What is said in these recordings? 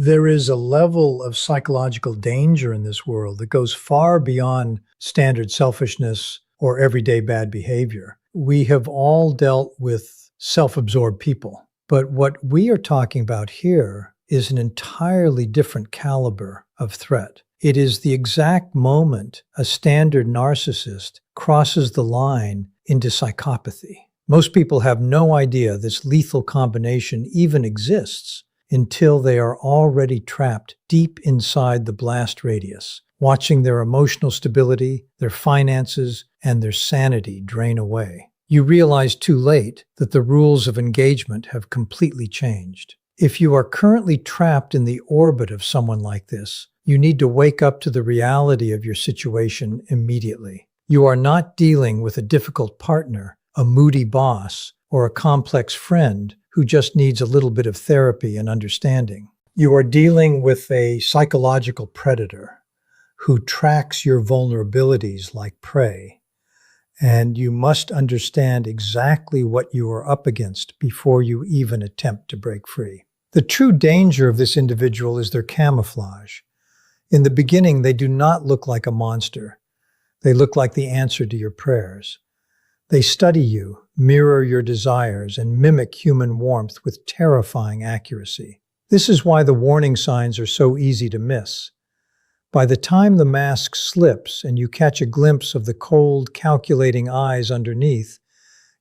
There is a level of psychological danger in this world that goes far beyond standard selfishness or everyday bad behavior. We have all dealt with self-absorbed people, but what we are talking about here is an entirely different caliber of threat. It is the exact moment a standard narcissist crosses the line into psychopathy. Most people have no idea this lethal combination even exists until they are already trapped deep inside the blast radius, watching their emotional stability, their finances, and their sanity drain away. You realize too late that the rules of engagement have completely changed. If you are currently trapped in the orbit of someone like this, you need to wake up to the reality of your situation immediately. You are not dealing with a difficult partner, a moody boss, or a complex friend who just needs a little bit of therapy and understanding. You are dealing with a psychological predator who tracks your vulnerabilities like prey, and you must understand exactly what you are up against before you even attempt to break free. The true danger of this individual is their camouflage. In the beginning, they do not look like a monster. They look like the answer to your prayers. They study you, mirror your desires, and mimic human warmth with terrifying accuracy. This is why the warning signs are so easy to miss. By the time the mask slips and you catch a glimpse of the cold, calculating eyes underneath,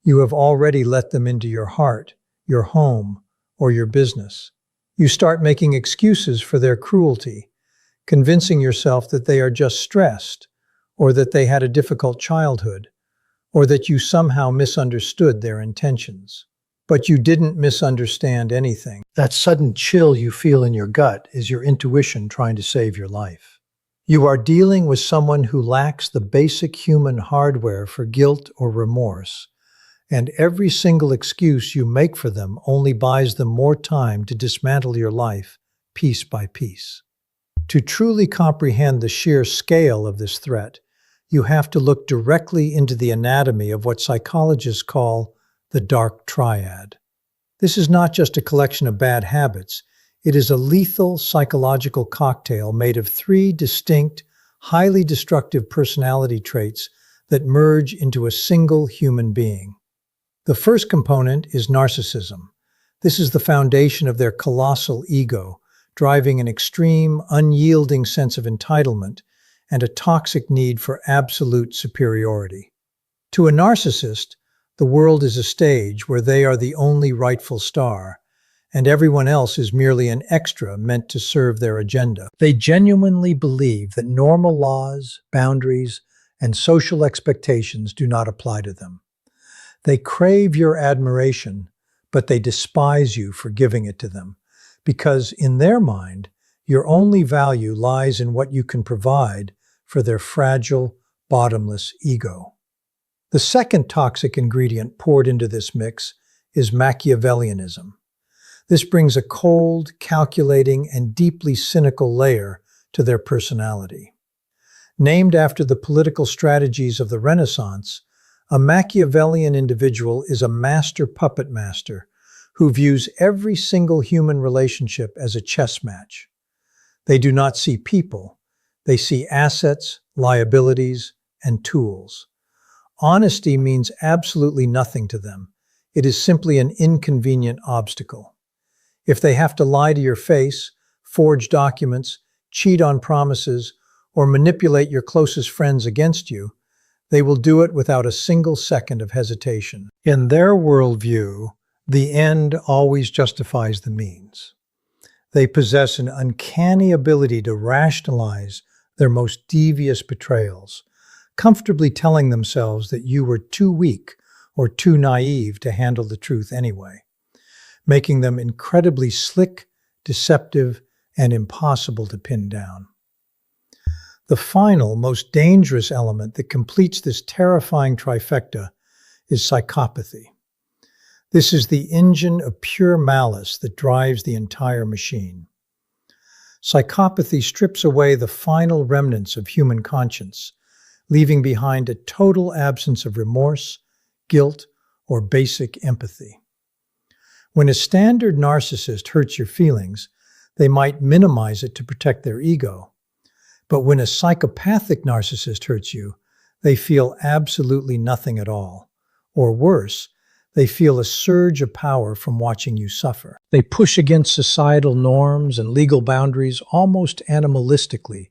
you have already let them into your heart, your home, or your business. You start making excuses for their cruelty, convincing yourself that they are just stressed, or that they had a difficult childhood, or that you somehow misunderstood their intentions. But you didn't misunderstand anything. That sudden chill you feel in your gut is your intuition trying to save your life. You are dealing with someone who lacks the basic human hardware for guilt or remorse, and every single excuse you make for them only buys them more time to dismantle your life piece by piece. To truly comprehend the sheer scale of this threat, you have to look directly into the anatomy of what psychologists call the Dark Triad. This is not just a collection of bad habits. It is a lethal psychological cocktail made of three distinct, highly destructive personality traits that merge into a single human being. The first component is narcissism. This is the foundation of their colossal ego, driving an extreme, unyielding sense of entitlement and a toxic need for absolute superiority. To a narcissist, the world is a stage where they are the only rightful star, and everyone else is merely an extra meant to serve their agenda. They genuinely believe that normal laws, boundaries, and social expectations do not apply to them. They crave your admiration, but they despise you for giving it to them, because in their mind, your only value lies in what you can provide for their fragile, bottomless ego. The second toxic ingredient poured into this mix is Machiavellianism. This brings a cold, calculating, and deeply cynical layer to their personality. Named after the political strategies of the Renaissance, a Machiavellian individual is a master puppet master who views every single human relationship as a chess match. They do not see people. They see assets, liabilities, and tools. Honesty means absolutely nothing to them. It is simply an inconvenient obstacle. If they have to lie to your face, forge documents, cheat on promises, or manipulate your closest friends against you, they will do it without a single second of hesitation. In their worldview, the end always justifies the means. They possess an uncanny ability to rationalize their most devious betrayals, comfortably telling themselves that you were too weak or too naive to handle the truth anyway, making them incredibly slick, deceptive, and impossible to pin down. The final, most dangerous element that completes this terrifying trifecta is psychopathy. This is the engine of pure malice that drives the entire machine. Psychopathy strips away the final remnants of human conscience, leaving behind a total absence of remorse, guilt, or basic empathy. When a standard narcissist hurts your feelings, They might minimize it to protect their ego. But when a psychopathic narcissist hurts you, they feel absolutely nothing at all. Or worse, they feel a surge of power from watching you suffer. They push against societal norms and legal boundaries almost animalistically,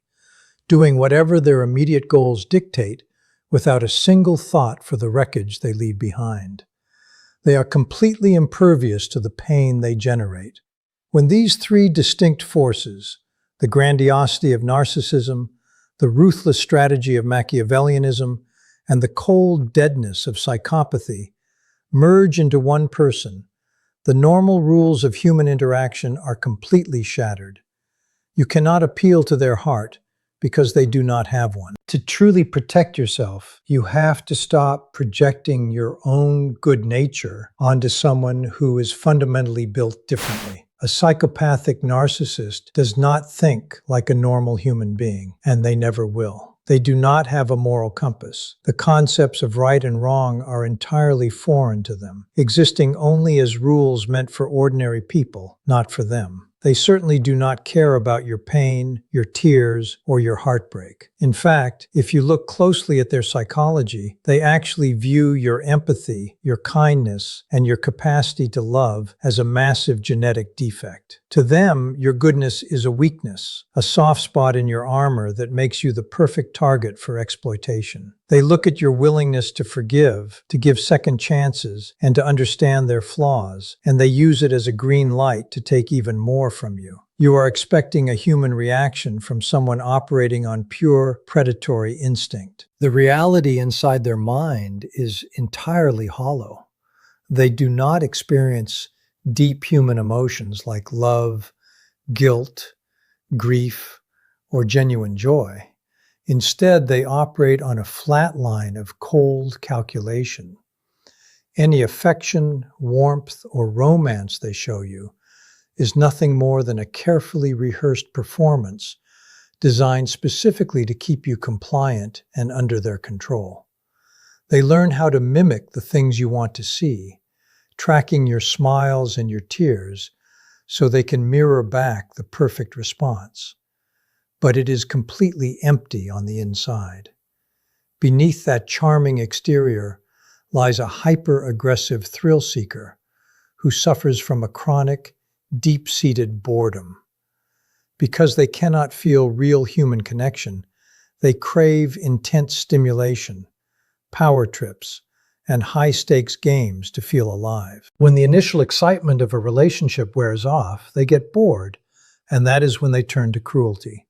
doing whatever their immediate goals dictate without a single thought for the wreckage they leave behind. They are completely impervious to the pain they generate. When these three distinct forces, the grandiosity of narcissism, the ruthless strategy of Machiavellianism, and the cold deadness of psychopathy, merge into one person, the normal rules of human interaction are completely shattered. You cannot appeal to their heart because they do not have one. To truly protect yourself, you have to stop projecting your own good nature onto someone who is fundamentally built differently. A psychopathic narcissist does not think like a normal human being, and they never will. They do not have a moral compass. The concepts of right and wrong are entirely foreign to them, existing only as rules meant for ordinary people, not for them. They certainly do not care about your pain, your tears, or your heartbreak. In fact, if you look closely at their psychology, they actually view your empathy, your kindness, and your capacity to love as a massive genetic defect. To them, your goodness is a weakness, a soft spot in your armor that makes you the perfect target for exploitation. They look at your willingness to forgive, to give second chances, and to understand their flaws, and they use it as a green light to take even more from you. You are expecting a human reaction from someone operating on pure predatory instinct. The reality inside their mind is entirely hollow. They do not experience deep human emotions like love, guilt, grief, or genuine joy. Instead, they operate on a flat line of cold calculation. Any affection, warmth, or romance they show you is nothing more than a carefully rehearsed performance designed specifically to keep you compliant and under their control. They learn how to mimic the things you want to see, tracking your smiles and your tears so they can mirror back the perfect response. But it is completely empty on the inside. Beneath that charming exterior lies a hyper-aggressive thrill seeker who suffers from a chronic, deep-seated boredom. Because they cannot feel real human connection, they crave intense stimulation, power trips, and high-stakes games to feel alive. When the initial excitement of a relationship wears off, they get bored, and that is when they turn to cruelty.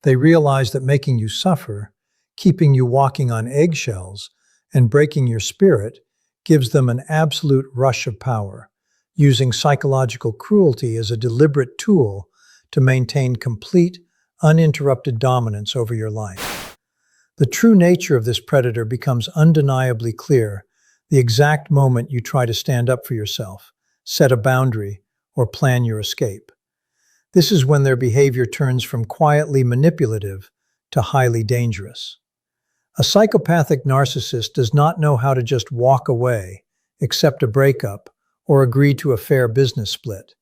They realize that making you suffer, keeping you walking on eggshells, and breaking your spirit gives them an absolute rush of power, using psychological cruelty as a deliberate tool to maintain complete, uninterrupted dominance over your life. The true nature of this predator becomes undeniably clear the exact moment you try to stand up for yourself, set a boundary, or plan your escape. This is when their behavior turns from quietly manipulative to highly dangerous. A psychopathic narcissist does not know how to just walk away, accept a breakup, or agree to a fair business split.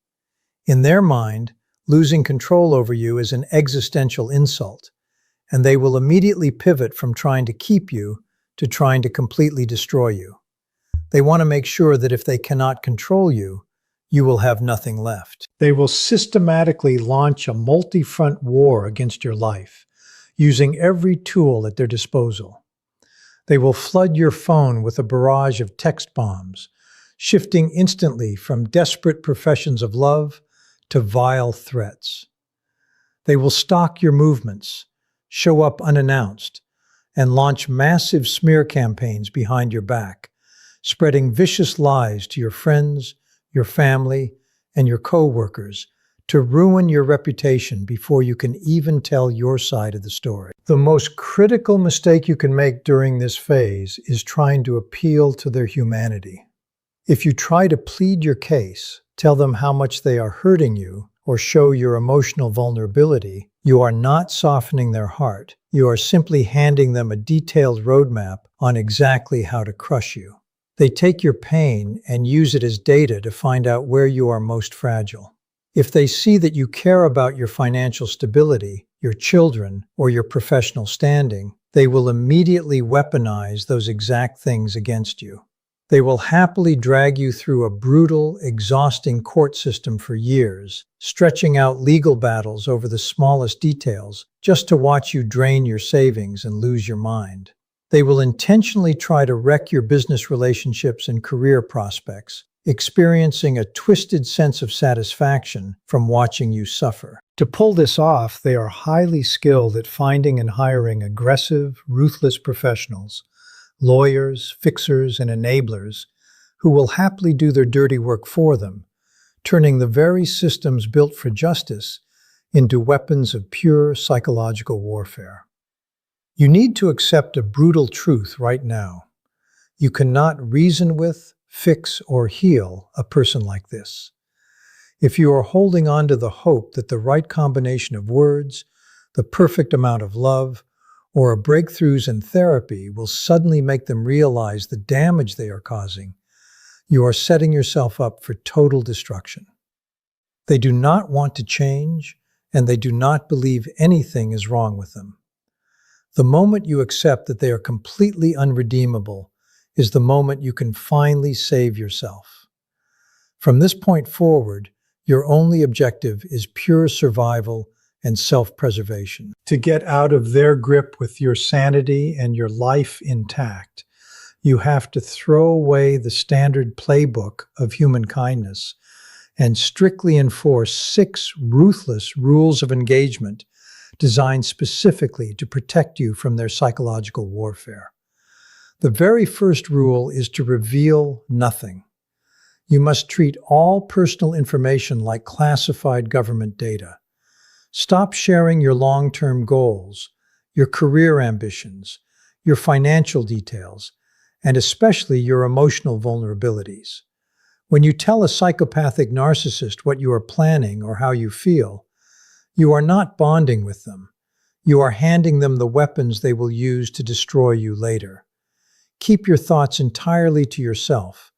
In their mind, losing control over you is an existential insult, and they will immediately pivot from trying to keep you to trying to completely destroy you. They want to make sure that if they cannot control you, you will have nothing left. They will systematically launch a multi-front war against your life, using every tool at their disposal. They will flood your phone with a barrage of text bombs, shifting instantly from desperate professions of love to vile threats. They will stalk your movements, show up unannounced, and launch massive smear campaigns behind your back, spreading vicious lies to your friends, your family, and your co-workers to ruin your reputation before you can even tell your side of the story. The most critical mistake you can make during this phase is trying to appeal to their humanity. If you try to plead your case, tell them how much they are hurting you, or show your emotional vulnerability, you are not softening their heart. You are simply handing them a detailed roadmap on exactly how to crush you. They take your pain and use it as data to find out where you are most fragile. If they see that you care about your financial stability, your children, or your professional standing, they will immediately weaponize those exact things against you. They will happily drag you through a brutal, exhausting court system for years, stretching out legal battles over the smallest details just to watch you drain your savings and lose your mind. They will intentionally try to wreck your business relationships and career prospects, experiencing a twisted sense of satisfaction from watching you suffer. To pull this off, they are highly skilled at finding and hiring aggressive, ruthless professionals, lawyers, fixers, and enablers who will happily do their dirty work for them, turning the very systems built for justice into weapons of pure psychological warfare. You need to accept a brutal truth right now. You cannot reason with, fix, or heal a person like this. If you are holding on to the hope that the right combination of words, the perfect amount of love, or breakthroughs in therapy will suddenly make them realize the damage they are causing, you are setting yourself up for total destruction. They do not want to change, and they do not believe anything is wrong with them. The moment you accept that they are completely unredeemable is the moment you can finally save yourself. From this point forward, your only objective is pure survival and self-preservation. To get out of their grip with your sanity and your life intact, you have to throw away the standard playbook of human kindness and strictly enforce 6 ruthless rules of engagement designed specifically to protect you from their psychological warfare. The very first rule is to reveal nothing. You must treat all personal information like classified government data. Stop sharing your long-term goals, your career ambitions, your financial details, and especially your emotional vulnerabilities. When you tell a psychopathic narcissist what you are planning or how you feel, you are not bonding with them. You are handing them the weapons they will use to destroy you later. Keep your thoughts entirely to yourself.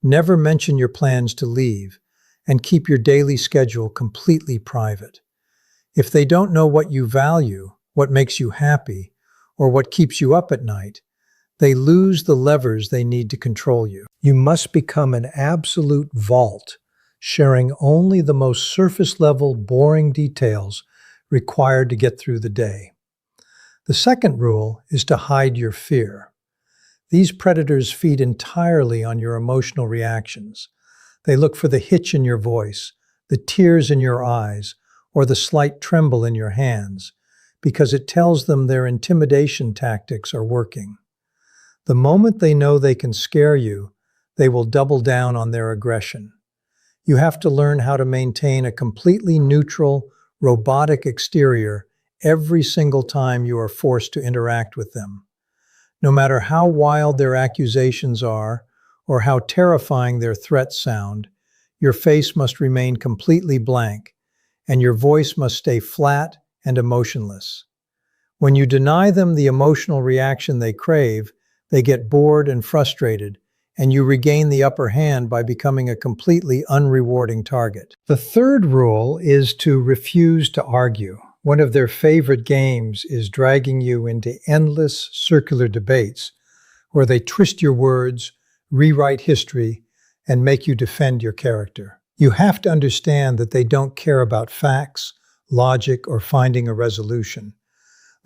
Never mention your plans to leave, and keep your daily schedule completely private. If they don't know what you value, what makes you happy, or what keeps you up at night, they lose the levers they need to control you. You must become an absolute vault, sharing only the most surface-level, boring details required to get through the day. The second rule is to hide your fear. These predators feed entirely on your emotional reactions. They look for the hitch in your voice, the tears in your eyes, or the slight tremble in your hands, because it tells them their intimidation tactics are working. The moment they know they can scare you, they will double down on their aggression. You have to learn how to maintain a completely neutral, robotic exterior every single time you are forced to interact with them. No matter how wild their accusations are, or how terrifying their threats sound, your face must remain completely blank, and your voice must stay flat and emotionless. When you deny them the emotional reaction they crave, they get bored and frustrated, and you regain the upper hand by becoming a completely unrewarding target. The third rule is to refuse to argue. One of their favorite games is dragging you into endless circular debates where they twist your words, rewrite history, and make you defend your character. You have to understand that they don't care about facts, logic, or finding a resolution.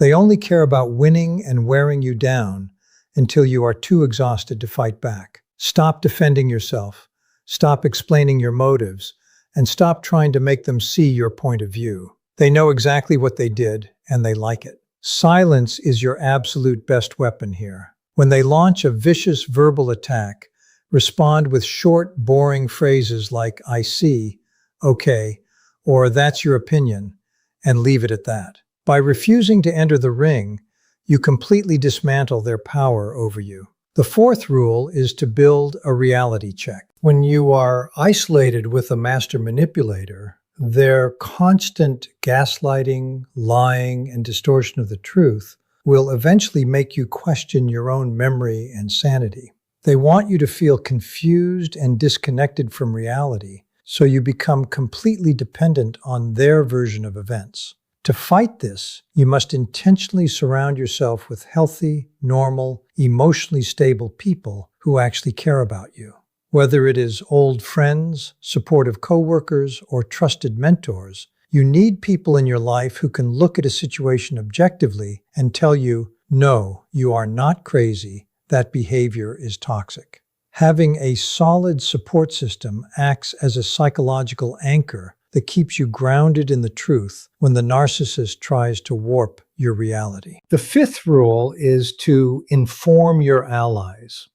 They only care about winning and wearing you down until you are too exhausted to fight back. Stop defending yourself, stop explaining your motives, and stop trying to make them see your point of view. They know exactly what they did, and they like it. Silence is your absolute best weapon here. When they launch a vicious verbal attack, respond with short, boring phrases like, "I see," "okay," or "that's your opinion," and leave it at that. By refusing to enter the ring, you completely dismantle their power over you. The fourth rule is to build a reality check. When you are isolated with a master manipulator, their constant gaslighting, lying, and distortion of the truth will eventually make you question your own memory and sanity. They want you to feel confused and disconnected from reality, so you become completely dependent on their version of events. To fight this, you must intentionally surround yourself with healthy, normal, emotionally stable people who actually care about you. Whether it is old friends, supportive coworkers, or trusted mentors, you need people in your life who can look at a situation objectively and tell you, no, you are not crazy, that behavior is toxic. Having a solid support system acts as a psychological anchor that keeps you grounded in the truth when the narcissist tries to warp your reality. The fifth rule is to inform your allies.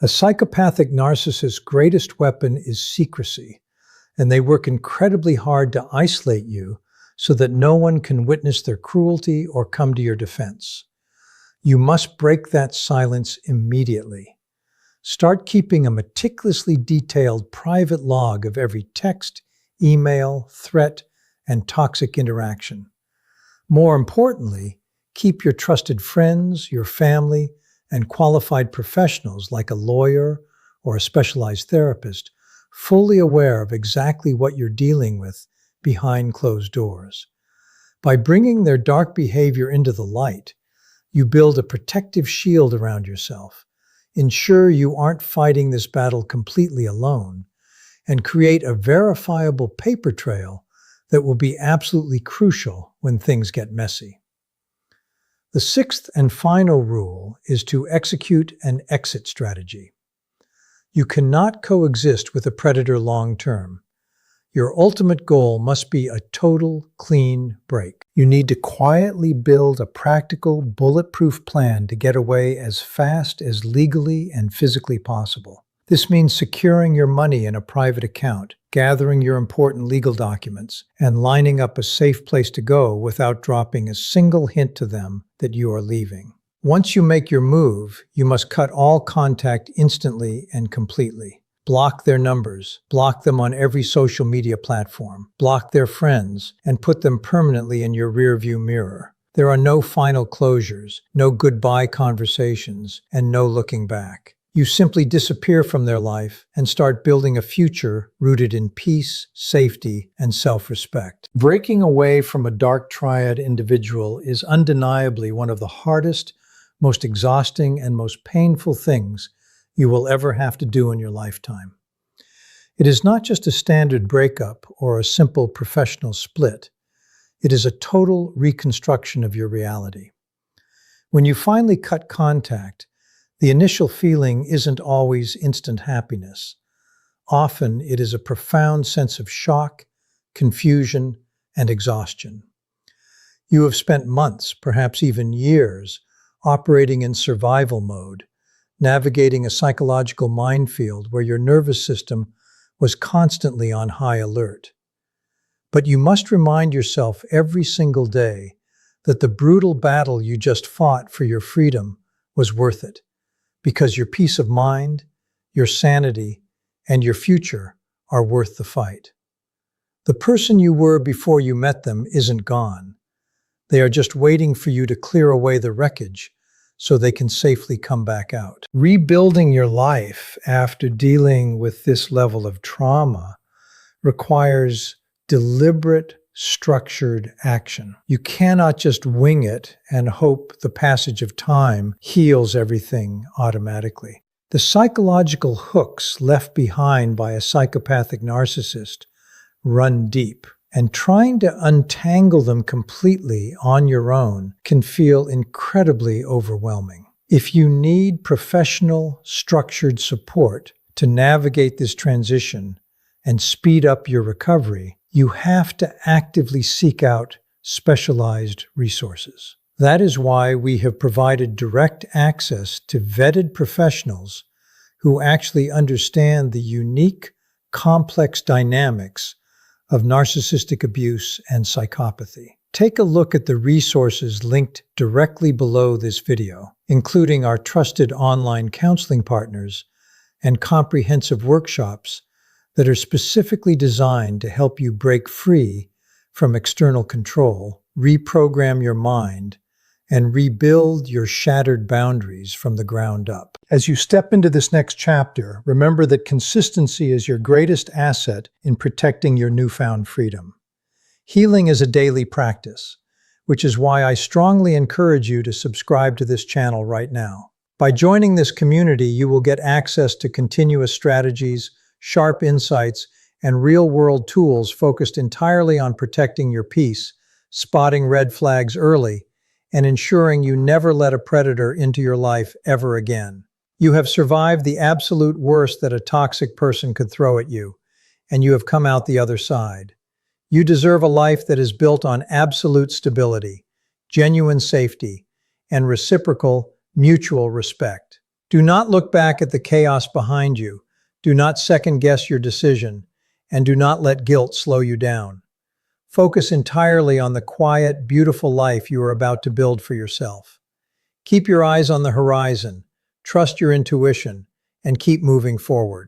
A psychopathic narcissist's greatest weapon is secrecy, and they work incredibly hard to isolate you so that no one can witness their cruelty or come to your defense. You must break that silence immediately. Start keeping a meticulously detailed private log of every text, email, threat, and toxic interaction. More importantly, keep your trusted friends, your family, and qualified professionals like a lawyer or a specialized therapist fully aware of exactly what you're dealing with behind closed doors. By bringing their dark behavior into the light, you build a protective shield around yourself, ensure you aren't fighting this battle completely alone, and create a verifiable paper trail that will be absolutely crucial when things get messy. The sixth and final rule is to execute an exit strategy. You cannot coexist with a predator long term. Your ultimate goal must be a total, clean break. You need to quietly build a practical, bulletproof plan to get away as fast as legally and physically possible. This means securing your money in a private account, gathering your important legal documents, and lining up a safe place to go without dropping a single hint to them that you are leaving. Once you make your move, you must cut all contact instantly and completely. Block their numbers, block them on every social media platform, block their friends, and put them permanently in your rearview mirror. There are no final closures, no goodbye conversations, and no looking back. You simply disappear from their life and start building a future rooted in peace, safety, and self-respect. Breaking away from a Dark Triad individual is undeniably one of the hardest, most exhausting, and most painful things you will ever have to do in your lifetime. It is not just a standard breakup or a simple professional split. It is a total reconstruction of your reality. When you finally cut contact, the initial feeling isn't always instant happiness. Often it is a profound sense of shock, confusion, and exhaustion. You have spent months, perhaps even years, operating in survival mode, navigating a psychological minefield where your nervous system was constantly on high alert. But you must remind yourself every single day that the brutal battle you just fought for your freedom was worth it, because your peace of mind, your sanity, and your future are worth the fight. The person you were before you met them isn't gone. They are just waiting for you to clear away the wreckage so they can safely come back out. Rebuilding your life after dealing with this level of trauma requires deliberate, structured action. You cannot just wing it and hope the passage of time heals everything automatically. The psychological hooks left behind by a psychopathic narcissist run deep, and trying to untangle them completely on your own can feel incredibly overwhelming. If you need professional, structured support to navigate this transition and speed up your recovery, you have to actively seek out specialized resources. That is why we have provided direct access to vetted professionals who actually understand the unique, complex dynamics of narcissistic abuse and psychopathy. Take a look at the resources linked directly below this video, including our trusted online counseling partners and comprehensive workshops that are specifically designed to help you break free from external control, reprogram your mind, and rebuild your shattered boundaries from the ground up. As you step into this next chapter, remember that consistency is your greatest asset in protecting your newfound freedom. Healing is a daily practice, which is why I strongly encourage you to subscribe to this channel right now. By joining this community, you will get access to continuous strategies, sharp insights, and real-world tools focused entirely on protecting your peace, spotting red flags early, and ensuring you never let a predator into your life ever again. You have survived the absolute worst that a toxic person could throw at you, and you have come out the other side. You deserve a life that is built on absolute stability, genuine safety, and reciprocal, mutual respect. Do not look back at the chaos behind you. Do not second-guess your decision, and do not let guilt slow you down. Focus entirely on the quiet, beautiful life you are about to build for yourself. Keep your eyes on the horizon, trust your intuition, and keep moving forward.